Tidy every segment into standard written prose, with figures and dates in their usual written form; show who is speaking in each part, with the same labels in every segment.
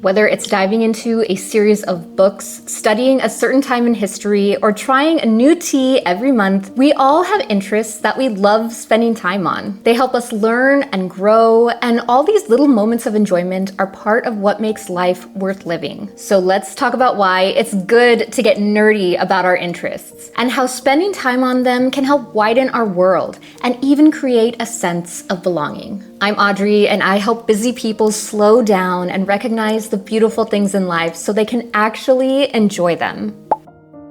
Speaker 1: Whether it's diving into a series of books, studying a certain time in history, or trying a new tea every month, we all have interests that we love spending time on. They help us learn and grow, and all these little moments of enjoyment are part of what makes life worth living. So let's talk about why it's good to get nerdy about our interests, and how spending time on them can help widen our world and even create a sense of belonging. I'm Audrey, and I help busy people slow down and recognize the beautiful things in life so they can actually enjoy them.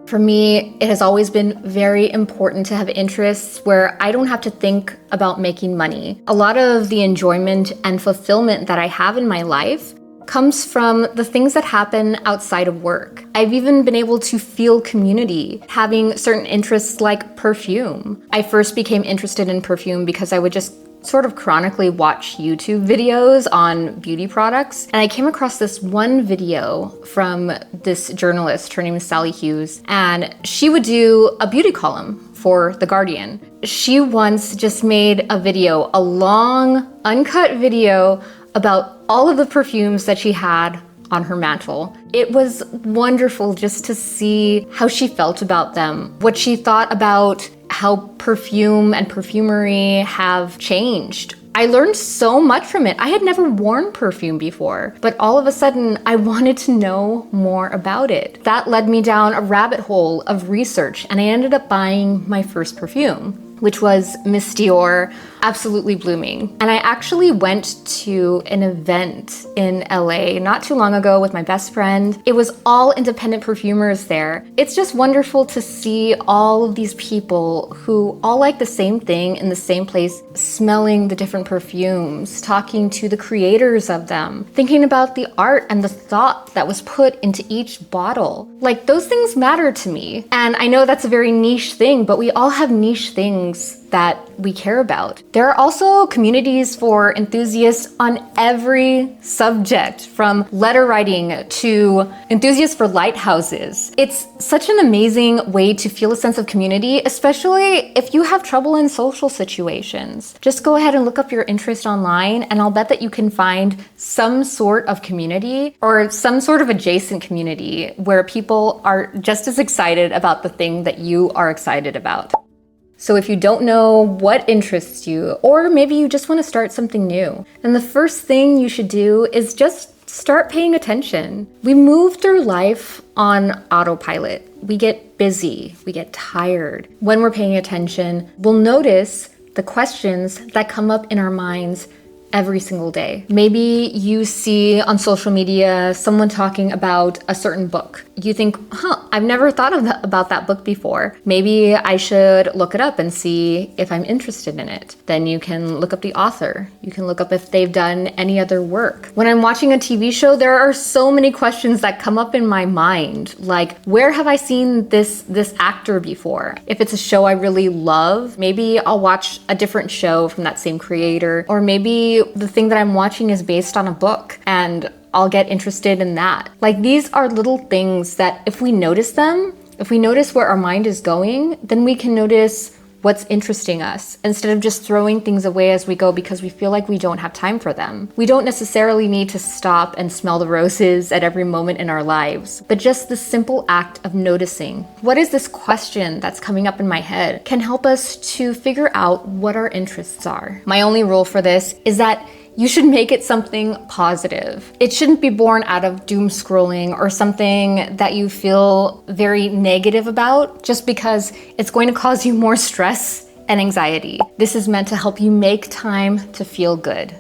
Speaker 1: For me, it has always been very important to have interests where I don't have to think about making money. A lot of the enjoyment and fulfillment that I have in my life comes from the things that happen outside of work. I've even been able to feel community, having certain interests like perfume. I first became interested in perfume because I would just sort of chronically watch YouTube videos on beauty products. And I came across this one video from this journalist, her name is Sali Hughes, and she would do a beauty column for The Guardian. She once just made a video, a long, uncut video about all of the perfumes that she had on her mantle. It was wonderful just to see how she felt about them, what she thought about how perfume and perfumery have changed. I learned so much from it. I had never worn perfume before, but all of a sudden I wanted to know more about it. That led me down a rabbit hole of research, and I ended up buying my first perfume, which was Miss Dior Absolutely Blooming. And I actually went to an event in LA not too long ago with my best friend. It was all independent perfumers there. It's just wonderful to see all of these people who all like the same thing in the same place, smelling the different perfumes, talking to the creators of them, thinking about the art and the thought that was put into each bottle. Like, those things matter to me. And I know that's a very niche thing, but we all have niche things that we care about. There are also communities for enthusiasts on every subject, from letter writing to enthusiasts for lighthouses. It's such an amazing way to feel a sense of community, especially if you have trouble in social situations. Just go ahead and look up your interest online, and I'll bet that you can find some sort of community or some sort of adjacent community where people are just as excited about the thing that you are excited about. So if you don't know what interests you, or maybe you just want to start something new, then the first thing you should do is just start paying attention. We move through life on autopilot. We get busy, we get tired. When we're paying attention, we'll notice the questions that come up in our minds every single day. Maybe you see on social media someone talking about a certain book. You think, I've never thought about that book before. Maybe I should look it up and see if I'm interested in it. Then you can look up the author. You can look up if they've done any other work. When I'm watching a TV show, there are so many questions that come up in my mind, like, where have I seen this actor before? If it's a show I really love, maybe I'll watch a different show from that same creator, or maybe the thing that I'm watching is based on a book and I'll get interested in that. Like, these are little things that if we notice them, if we notice where our mind is going, then we can notice what's interesting us instead of just throwing things away as we go because we feel like we don't have time for them. We don't necessarily need to stop and smell the roses at every moment in our lives, but just the simple act of noticing, what is this question that's coming up in my head, can help us to figure out what our interests are. My only rule for this is that you should make it something positive. It shouldn't be born out of doom scrolling or something that you feel very negative about just because it's going to cause you more stress and anxiety. This is meant to help you make time to feel good.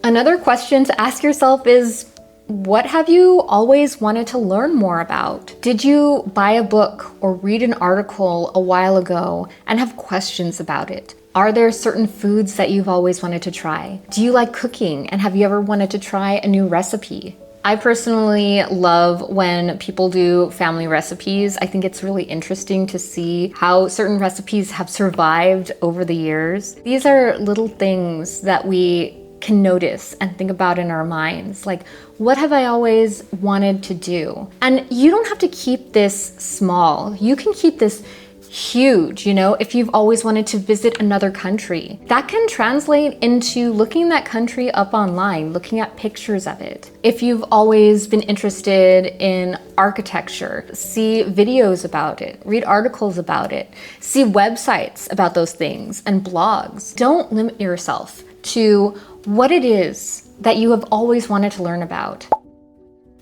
Speaker 1: Another question to ask yourself is, what have you always wanted to learn more about? Did you buy a book or read an article a while ago and have questions about it? Are there certain foods that you've always wanted to try? Do you like cooking, and have you ever wanted to try a new recipe? I personally love when people do family recipes. I think it's really interesting to see how certain recipes have survived over the years. These are little things that we can notice and think about in our minds. Like, what have I always wanted to do? And you don't have to keep this small. You can keep this huge, you know, if you've always wanted to visit another country. That can translate into looking that country up online, looking at pictures of it. If you've always been interested in architecture, see videos about it, read articles about it, see websites about those things and blogs. Don't limit yourself to what it is that you have always wanted to learn about.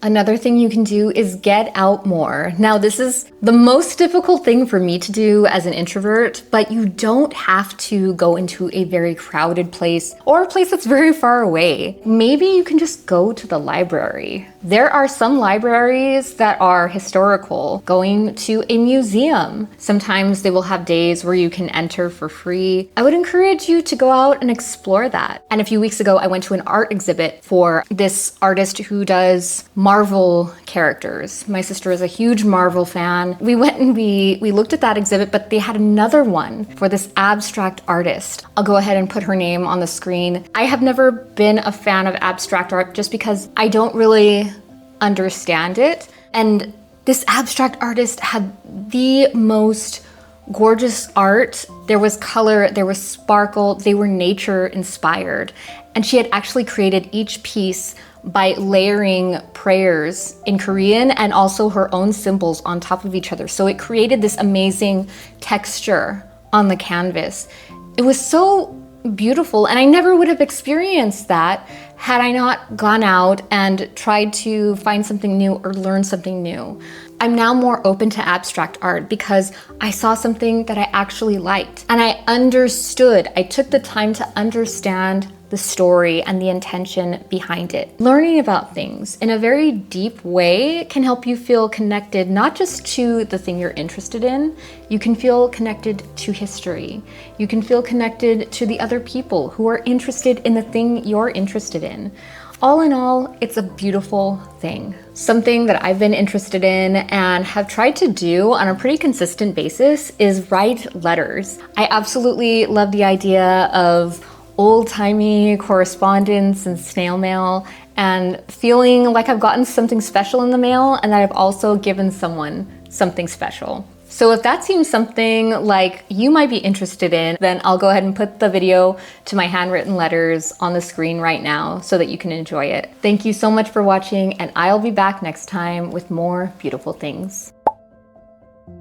Speaker 1: Another thing you can do is get out more. Now, this is the most difficult thing for me to do as an introvert, but you don't have to go into a very crowded place or a place that's very far away. Maybe you can just go to the library. There are some libraries that are historical, going to a museum. Sometimes they will have days where you can enter for free. I would encourage you to go out and explore that. And a few weeks ago, I went to an art exhibit for this artist who does Marvel characters. My sister is a huge Marvel fan. We went and we looked at that exhibit, but they had another one for this abstract artist. I'll go ahead and put her name on the screen. I have never been a fan of abstract art just because I don't really understand it. And this abstract artist had the most gorgeous art. There was color, there was sparkle, they were nature inspired. And she had actually created each piece by layering prayers in Korean and also her own symbols on top of each other. So it created this amazing texture on the canvas. It was so beautiful, and I never would have experienced that had I not gone out and tried to find something new or learn something new. I'm now more open to abstract art because I saw something that I actually liked and I understood. I took the time to understand the story and the intention behind it. Learning about things in a very deep way can help you feel connected not just to the thing you're interested in, you can feel connected to history. You can feel connected to the other people who are interested in the thing you're interested in. All in all, it's a beautiful thing. Something that I've been interested in and have tried to do on a pretty consistent basis is write letters. I absolutely love the idea of old-timey correspondence and snail mail and feeling like I've gotten something special in the mail and that I've also given someone something special. So if that seems something like you might be interested in, then I'll go ahead and put the video to my handwritten letters on the screen right now so that you can enjoy it. Thank you so much for watching, and I'll be back next time with more beautiful things.